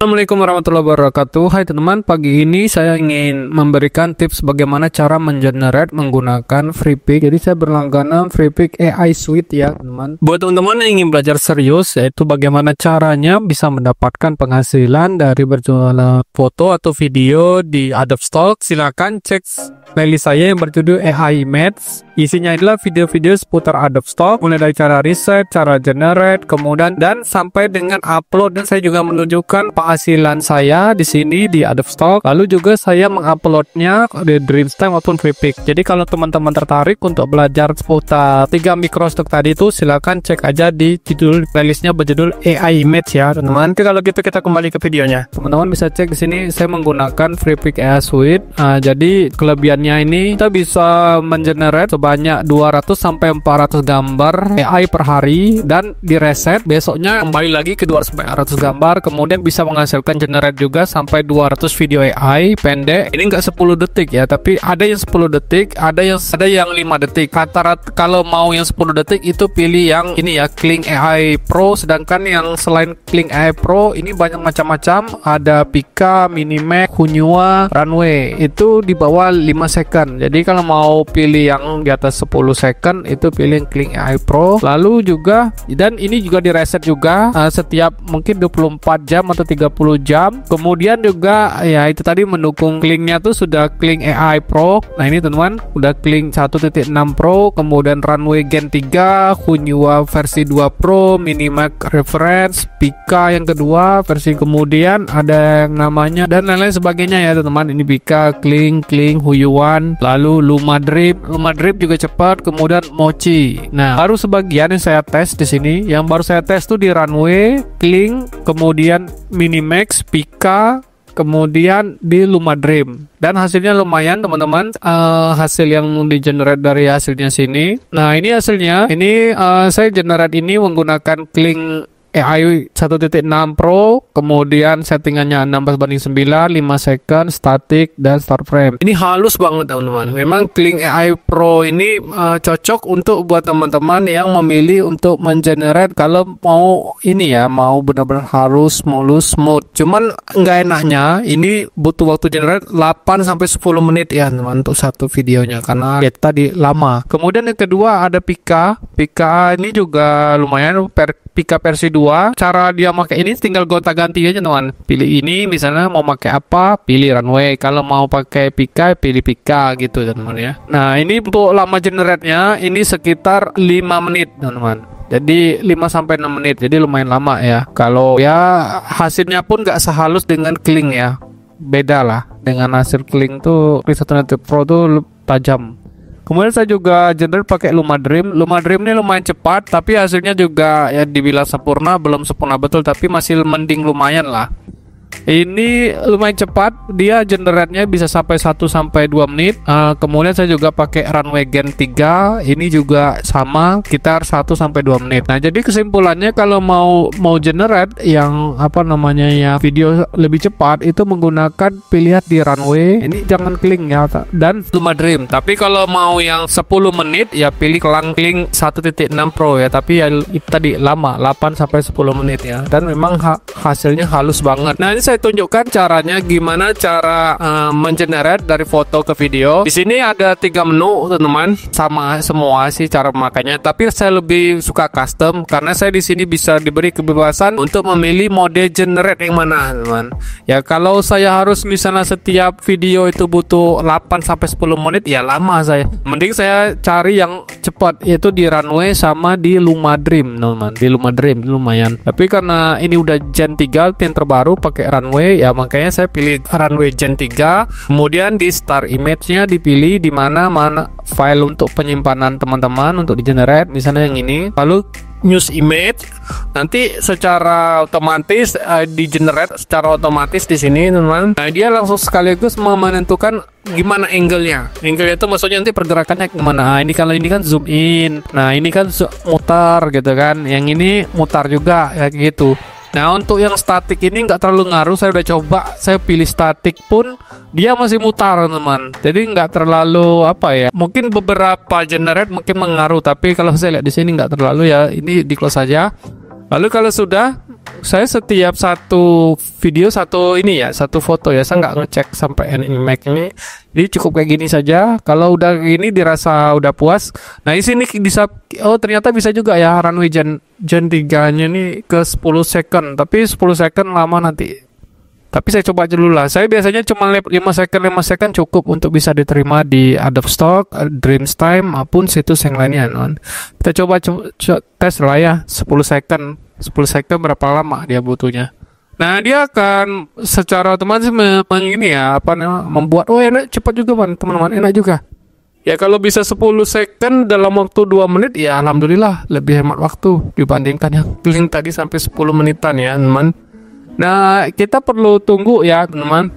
Assalamualaikum warahmatullahi wabarakatuh. Hai teman-teman, pagi ini saya ingin memberikan tips bagaimana cara mengenerate menggunakan Freepik. Jadi saya berlangganan Freepik AI Suite ya teman-teman. Buat teman-teman yang ingin belajar serius, yaitu bagaimana caranya bisa mendapatkan penghasilan dari berjualan foto atau video di Adobe Stock, silakan cek playlist saya yang berjudul AI Maths. Isinya adalah video-video seputar Adobe Stock, mulai dari cara riset, cara generate, kemudian dan sampai dengan upload, dan saya juga menunjukkan penghasilan saya di sini di Adobe Stock. Lalu juga saya menguploadnya di Dreamstem maupun Freepik. Jadi kalau teman-teman tertarik untuk belajar seputar 3 microstock tadi itu, silakan cek aja di judul playlistnya berjudul AI Maths ya teman-teman. Oke, kalau gitu kita kembali ke videonya. Teman-teman bisa cek di sini saya menggunakan Freepik AI Suite. Jadi kelebihannya ini kita bisa mengenerate sebanyak 200 sampai 400 gambar AI per hari, dan di reset besoknya kembali lagi ke 200 sampai 400 gambar. Kemudian bisa menghasilkan generate juga sampai 200 video AI pendek. Ini enggak 10 detik ya, tapi ada yang 10 detik, ada yang 5 detik. Rata-rata kalau mau yang 10 detik itu pilih yang ini ya, Kling AI Pro. Sedangkan yang selain Kling AI Pro ini banyak macam-macam, ada Pika, Minimax, Hunyua, Runway. Itu di bawah 5 second. Jadi kalau mau pilih yang di atas 10 second itu pilih yang Kling AI Pro. Lalu juga, dan ini juga di reset juga setiap mungkin 24 jam atau 30 jam. Kemudian juga ya itu tadi mendukung Klingnya tuh sudah Kling AI Pro. Nah ini teman-teman udah Kling 1.6 Pro, kemudian Runway Gen 3, Hunyua versi 2 Pro, Minimax Reference, Pika yang kedua versi, kemudian ada yang namanya dan lain-lain sebagainya ya teman-teman. Ini Pika, Kling, Huyuan, lalu Luma Drip juga cepat, kemudian Mochi. Nah, baru sebagian yang saya tes di sini. Yang baru saya tes tuh di Runway, Kling, kemudian Minimax, Pika, kemudian di Luma Dream, dan hasilnya lumayan teman-teman. Hasil yang di generate dari hasilnya sini. Nah ini hasilnya. Ini saya generate ini menggunakan Kling AI 1.6 Pro, kemudian settingannya 16:9, 5 second, static, dan start frame. Ini halus banget teman-teman. Memang Kling AI Pro ini cocok untuk buat teman-teman yang memilih untuk mengenerate kalau mau ini ya, mau benar-benar harus mulus smooth. Cuman nggak enaknya ini butuh waktu generate 8 sampai 10 menit ya teman untuk satu videonya, karena lihat tadi lama. Kemudian yang kedua ada Pika. Pika ini juga lumayan, Pika versi 2. Cara dia pakai ini tinggal gonta-ganti aja teman. Pilih ini misalnya mau pakai apa, pilih Runway. Kalau mau pakai Pika, pilih Pika gitu teman-teman ya. Nah, ini untuk lama generate-nya ini sekitar 5 menit teman-teman. Jadi 5 sampai 6 menit. Jadi lumayan lama ya. Kalau ya hasilnya pun nggak sehalus dengan Kling ya. Beda lah dengan hasil Kling tuh. Kling 1.6 Pro tuh tajam. Kemudian saya juga generate pakai Luma Dream. Luma Dream ini lumayan cepat, tapi hasilnya juga ya dibilang sempurna, belum sempurna betul, tapi masih mending lumayan lah. Ini lumayan cepat, dia generate-nya bisa sampai 1 sampai 2 menit. Kemudian saya juga pakai Runway Gen 3, ini juga sama sekitar 1 sampai 2 menit. Nah, jadi kesimpulannya kalau mau generate yang apa namanya ya, video lebih cepat itu menggunakan pilihan di Runway. Ini jangan Kling ya, dan Luma Dream. Tapi kalau mau yang 10 menit ya pilih Kling 1.6 Pro ya, tapi ya itu tadi lama, 8 sampai 10 menit ya. Dan memang hasilnya halus banget. Nah, ini saya tunjukkan caranya gimana cara mengenerate dari foto ke video. Di sini ada 3 menu teman-teman, sama semua sih cara memakainya, tapi saya lebih suka custom karena saya di sini bisa diberi kebebasan untuk memilih mode generate yang mana teman. Ya kalau saya harus misalnya setiap video itu butuh 8 sampai 10 menit ya lama saya. Mending saya cari yang cepat, yaitu di Runway sama di Luma Dream teman-teman. Di Luma Dream lumayan. Tapi karena ini udah Gen 3 yang terbaru pakai Runway ya, makanya saya pilih Runway Gen 3. Kemudian di start image-nya dipilih di mana file untuk penyimpanan teman-teman untuk di generate, misalnya yang ini. Lalu news image nanti secara otomatis di generate secara otomatis di sini teman-teman. Nah, dia langsung sekaligus menentukan gimana angle-nya. Angle itu maksudnya nanti pergerakannya kemana. Nah, ini kalau ini kan zoom in. Nah, ini kan mutar gitu kan. Yang ini mutar juga kayak gitu. Nah, untuk yang statik ini nggak terlalu ngaruh. Saya udah coba, saya pilih statik pun dia masih mutar teman. Jadi nggak terlalu apa ya. Mungkin beberapa generate mungkin mengaruh, tapi kalau saya lihat di sini nggak terlalu ya. Ini di close saja. Lalu kalau sudah saya setiap satu video satu ini ya, satu foto ya, saya nggak ngecek sampai animax ini. Jadi cukup kayak gini saja. Kalau udah gini dirasa udah puas. Nah di sini bisa, oh ternyata bisa juga ya runway Gen 3-nya nih ke 10 second, tapi 10 second lama nanti. Tapi saya coba aja dulu lah. Saya biasanya cuma 5 second cukup untuk bisa diterima di Adobe Stock, Dreamtime maupun situs yang lainnya, teman. Kita coba tes lah ya 10 second. 10 second berapa lama dia butuhnya. Nah, dia akan secara otomatis ini ya, membuat enak, cepat juga teman-teman, enak juga. Ya kalau bisa 10 second dalam waktu 2 menit ya alhamdulillah lebih hemat waktu dibandingkan yang link tadi sampai 10 menitan ya, teman. Nah, kita perlu tunggu ya, teman-teman.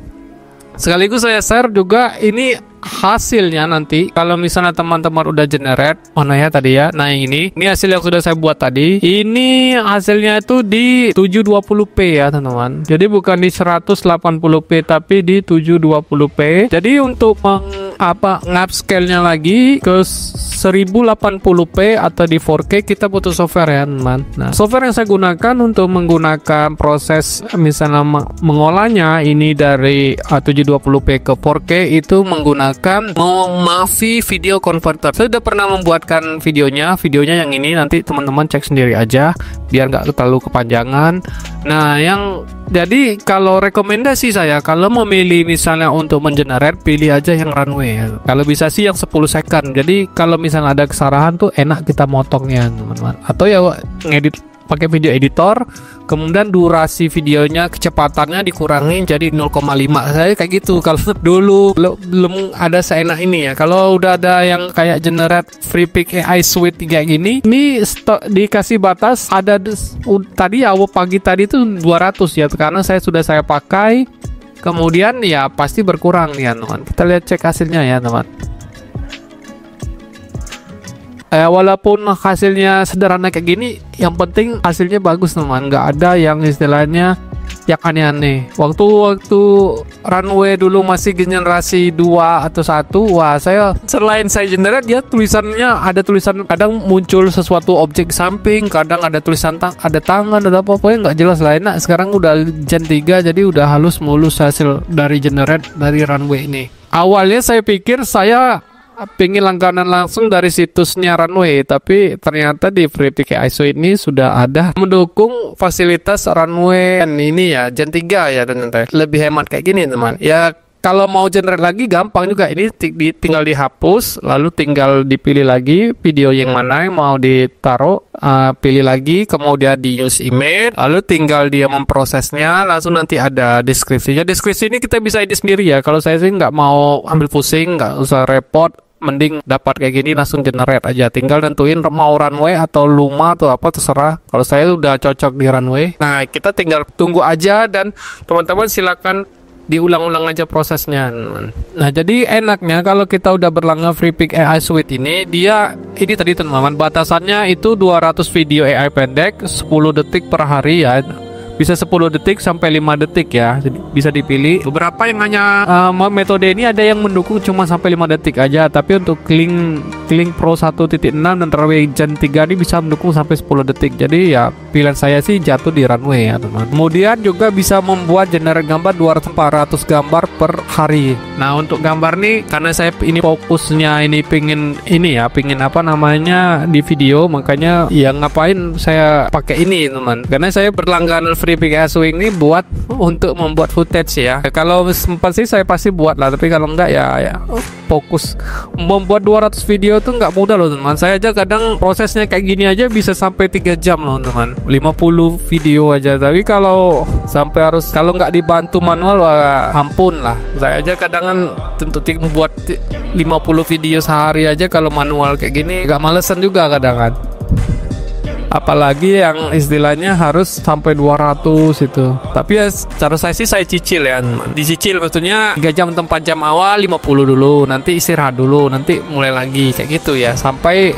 Sekaligus saya share juga ini hasilnya nanti. Kalau misalnya teman-teman udah generate, mana ya tadi ya. Nah, ini hasil yang sudah saya buat tadi. Ini hasilnya itu di 720p ya, teman-teman. Jadi bukan di 180p tapi di 720p. Jadi untuk upscale-nya lagi ke 1080p atau di 4K kita butuh software ya, teman. Nah, software yang saya gunakan untuk menggunakan proses misalnya mengolahnya ini dari 720p ke 4K itu menggunakan Movavi Video Converter. Saya sudah pernah membuatkan videonya yang ini, nanti teman-teman cek sendiri aja biar nggak terlalu kepanjangan. Nah, jadi kalau rekomendasi saya kalau memilih misalnya untuk mengenerate, pilih aja yang runway ya. Kalau bisa sih yang 10 second. Jadi kalau misalnya ada kesalahan tuh enak kita motongnya, teman-teman. Atau ya ngedit pakai video editor, kemudian durasi videonya kecepatannya dikurangi jadi 0,5. Saya kayak gitu kalau dulu belum ada seenak ini ya. Kalau udah ada yang kayak generate FreePik AI Suite kayak gini, ini dikasih batas ada tadi pagi tadi itu 200 ya, karena saya pakai. Kemudian ya pasti berkurang nih ya, teman. Kita lihat cek hasilnya ya, teman. Walaupun hasilnya sederhana kayak gini, yang penting hasilnya bagus, teman. Nggak ada yang istilahnya yang aneh-aneh. Waktu runway dulu masih generasi 2 atau 1, wah saya selain saya generate dia tulisannya ada tulisan, kadang muncul sesuatu objek samping, kadang ada tulisan ada tangan, ada apa-apa nggak jelas lah. Enak sekarang udah Gen 3 jadi udah halus mulus hasil dari generate dari runway ini. Awalnya saya pikir saya pengen langganan langsung dari situsnya runway, tapi ternyata di FreePik AI Suite ini sudah ada mendukung fasilitas runway ini ya, Gen 3 ya, ternyata lebih hemat kayak gini, teman. Ya kalau mau generate lagi gampang juga, ini tinggal dihapus, lalu tinggal dipilih lagi video yang mana yang mau ditaruh, pilih lagi, kemudian di use image, lalu tinggal dia memprosesnya, langsung nanti ada deskripsinya. Deskripsi ini kita bisa edit sendiri ya. Kalau saya sih nggak mau ambil pusing, nggak usah repot, mending dapat kayak gini langsung generate aja, tinggal tentuin mau runway atau Luma atau apa terserah. Kalau saya udah cocok di runway. Nah, kita tinggal tunggu aja dan teman-teman silakan diulang-ulang aja prosesnya. Nah, jadi enaknya kalau kita udah berlangganan FreePik AI Suite ini, ini tadi teman-teman batasannya itu 200 video AI pendek 10 detik per hari ya. Bisa 10 detik sampai 5 detik ya, jadi bisa dipilih. Beberapa yang hanya metode ini ada yang mendukung cuma sampai 5 detik aja, tapi untuk Kling Pro 1.6 dan runway Gen 3 ini bisa mendukung sampai 10 detik. Jadi ya pilihan saya sih jatuh di runway ya, teman. Kemudian juga bisa membuat generate gambar 200-400 gambar per hari. Nah, untuk gambar nih karena saya ini fokusnya ini pingin apa namanya di video, makanya ya ngapain saya pakai ini, teman. Karena saya berlangganan FreePik AI Suite ini untuk membuat footage ya. Kalau sempat sih saya pasti buat lah, tapi kalau enggak ya fokus. Membuat 200 video tuh nggak mudah loh, teman. Saya aja kadang prosesnya kayak gini aja bisa sampai 3 jam loh, teman. 50 video aja. Tapi kalau nggak dibantu manual, ampun lah. Saya aja kadang tentu membuat 50 video sehari aja kalau manual kayak gini agak malesan juga kadang kan. Apalagi yang istilahnya harus sampai 200 itu. Tapi ya cara saya sih saya cicil ya. Dicicil maksudnya 3 jam atau 4 jam awal 50 dulu, nanti istirahat dulu, nanti mulai lagi kayak gitu ya. Sampai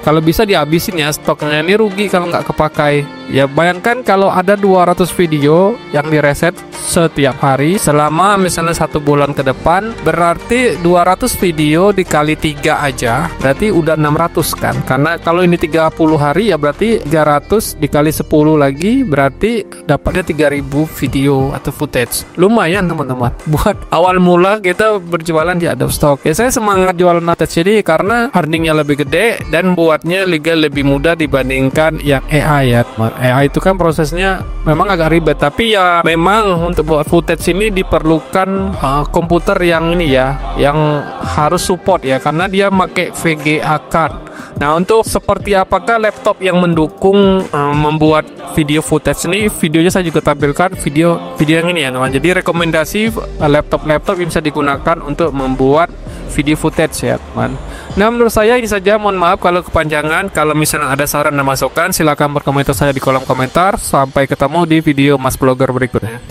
kalau bisa dihabisin ya, stoknya ini rugi kalau nggak kepakai. Ya bayangkan kalau ada 200 video yang direset setiap hari selama misalnya 1 bulan ke depan, berarti 200 video dikali 3 aja berarti udah 600 kan. Karena kalau ini 30 hari ya berarti berarti 300 dikali 10 lagi berarti dapatnya 3000 video atau footage. Lumayan teman-teman. Buat awal mula kita berjualan di Adobe Stock. Ya saya semangat jualan footage ini karena earningnya lebih gede dan buatnya juga lebih mudah dibandingkan yang AI ya teman. AI itu kan prosesnya memang agak ribet, tapi ya memang untuk buat footage ini diperlukan komputer yang ini ya, yang harus support ya, karena dia pakai VGA card. Nah, untuk seperti apakah laptop yang mendukung membuat video footage ini, videonya saya juga tampilkan video yang ini ya teman. Jadi rekomendasi laptop yang bisa digunakan untuk membuat video footage ya teman. Nah, menurut saya ini saja, mohon maaf kalau kepanjangan. Kalau misalnya ada saran dan masukan, silakan berkomentar saya di kolom komentar. Sampai ketemu di video Mas Blogger berikutnya.